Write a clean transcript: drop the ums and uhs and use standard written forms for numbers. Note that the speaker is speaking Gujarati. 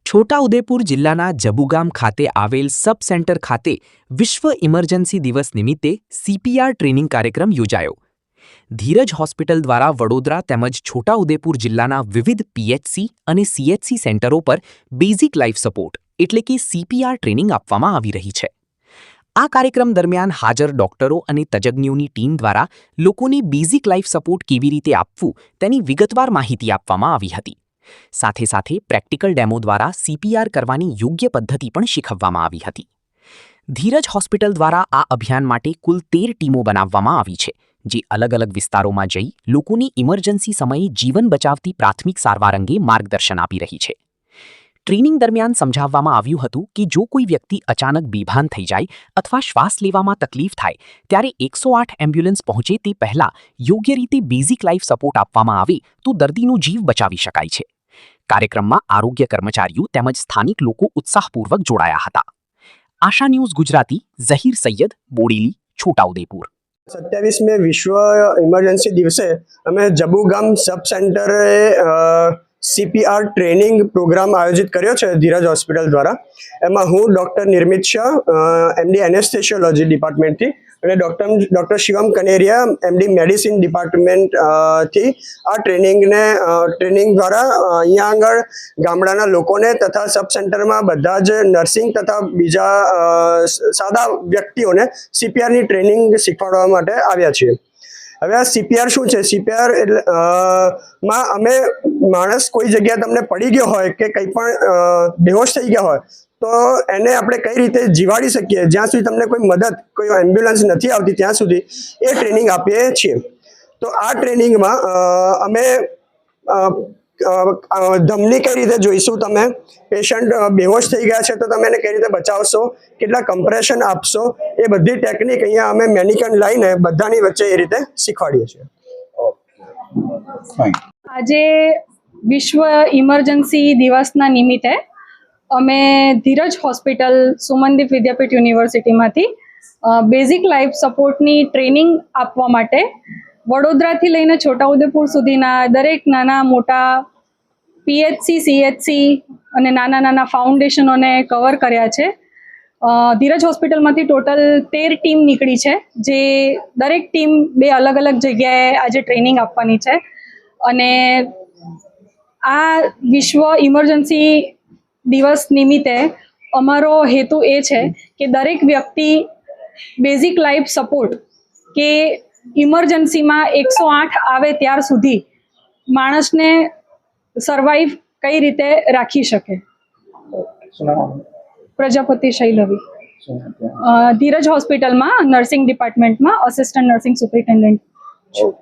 છોટાઉદેપુર જિલ્લાના જબુગામ ખાતે આવેલ સબ સેન્ટર ખાતે વિશ્વ ઇમરજન્સી દિવસ નિમિત્તે સીપીઆર ટ્રેનિંગ કાર્યક્રમ યોજાયો. ધીરજ હોસ્પિટલ દ્વારા વડોદરા તેમજ છોટાઉદેપુર જિલ્લાના વિવિધ પીએચસી અને સીએચસી સેન્ટરો પર બેઝિક લાઇફ સપોર્ટ એટલે કે સીપીઆર ટ્રેનિંગ આપવામાં આવી રહી છે. આ કાર્યક્રમ દરમિયાન હાજર ડોક્ટરો અને તજજ્ઞોની ટીમ દ્વારા લોકોને બેઝિક લાઇફ સપોર્ટ કેવી રીતે આપવું તેની વિગતવાર માહિતી આપવામાં આવી હતી. સાથે સાથે પ્રેક્ટિકલ ડેમો દ્વારા સીપીઆર કરવાની યોગ્ય પદ્ધતિ પણ શીખવવામાં આવી હતી. ધીરજ હોસ્પિટલ દ્વારા આ અભિયાન માટે કુલ 13 ટીમો બનાવવામાં આવી છે, જે અલગ અલગ વિસ્તારોમાં જઈ લોકોની ઇમરજન્સી સમયે જીવન બચાવતી પ્રાથમિક સારવાર અંગે માર્ગદર્શન આપી રહી છે. ટ્રેનિંગ દરમિયાન સમજાવવામાં આવ્યું હતું કે જો કોઈ વ્યક્તિ અચાનક બેભાન થઈ જાય અથવા શ્વાસ લેવામાં તકલીફ થાય ત્યારે 108 એમ્બ્યુલન્સ પહોંચે તે પહેલાં યોગ્ય રીતે બેઝિક લાઇફ સપોર્ટ આપવામાં આવે તો દર્દીનો જીવ બચાવી શકાય છે. કાર્યક્રમમાં આરોગ્ય કર્મચારીઓ તેમજ સ્થાનિક લોકો ઉત્સાહપૂર્વક જોડાયા હતા. આશા ન્યૂઝ ગુજરાતી, ઝહીર સૈયદ, બોડેલી, છોટાઉદેપુર. 27 વિશ્વ ઇમરજન્સી દિવસે અમે જબુગામ સબ સેન્ટરે સીપીઆર ટ્રેનિંગ પ્રોગ્રામ આયોજિત કર્યો છે ધીરજ હોસ્પિટલ દ્વારા. એમાં હું ડૉક્ટર નિર્મિત શાહ, એમડી એનેસ્થેશિયોલોજી ડિપાર્ટમેન્ટથી, અને doctor Shivam Kaneria, MD medicine ડિપાર્ટમેન્ટથી આ ટ્રેનિંગ દ્વારા અહીંયા આગળ ગામડાના લોકોને તથા સબ સેન્ટરમાં બધા જ નર્સિંગ તથા બીજા સાદા વ્યક્તિઓને સીપીઆરની ટ્રેનિંગ શીખવાડવા માટે આવ્યા છીએ. હવે આ સીપીઆર શું છે? સીપીઆર એટલે માં અમે માણસ કોઈ જગ્યાએ તમને પડી ગયો હોય કે કંઈ પણ બેહોશ થઈ ગયા હોય તો એને આપણે કઈ રીતે જીવાડી શકીએ, જ્યાં સુધી તમને કોઈ મદદ, કોઈ એમ્બ્યુલન્સ નથી આવતી ત્યાં સુધી એ ટ્રેનિંગ આપીએ છીએ. તો આ ટ્રેનિંગમાં અમે ધમની કઈ રીતે જોઈશું, તમે પેશન્ટ બેહોશ થઈ ગયા છે તો તમે એને કઈ રીતે બચાવશો, કેટલા કમ્પ્રેશન આપશો, એ બધી ટેકનિક અહીંયા અમે મેનિકન લઈને બધાની વચ્ચે એ રીતે શીખવાડીએ છીએ. આજે વિશ્વ ઇમરજન્સી દિવસના નિમિત્તે અમે ધીરજ હોસ્પિટલ, સુમનદીપ વિદ્યાપીઠ યુનિવર્સિટીમાંથી બેઝિક લાઈફ સપોર્ટની ટ્રેનિંગ આપવા માટે વડોદરાથી લઈને છોટાઉદેપુર સુધીના દરેક નાના મોટા પીએચસી, સીએચસી અને નાના ફાઉન્ડેશનોને કવર કર્યા છે. ધીરજ હોસ્પિટલમાંથી ટોટલ 13 ટીમ નીકળી છે, જે દરેક ટીમ 2 અલગ અલગ જગ્યાએ આજે ટ્રેનિંગ આપવાની છે. અને આ વિશ્વ ઇમરજન્સી દિવસ નિમિત્તે અમારો હેતુ એ છે કે દરેક વ્યક્તિ બેઝિક લાઈફ સપોર્ટ કે ઇમરજન્સીમાં 108 આવે ત્યાર સુધી માણસને સર્વાઈવ કઈ રીતે રાખી શકે. પ્રજાપતિ શૈલવી, ધીરજ હોસ્પિટલમાં નર્સિંગ ડિપાર્ટમેન્ટમાં અસિસ્ટન્ટ નર્સિંગ સુપરિન્ટેન્ડન્ટ છું.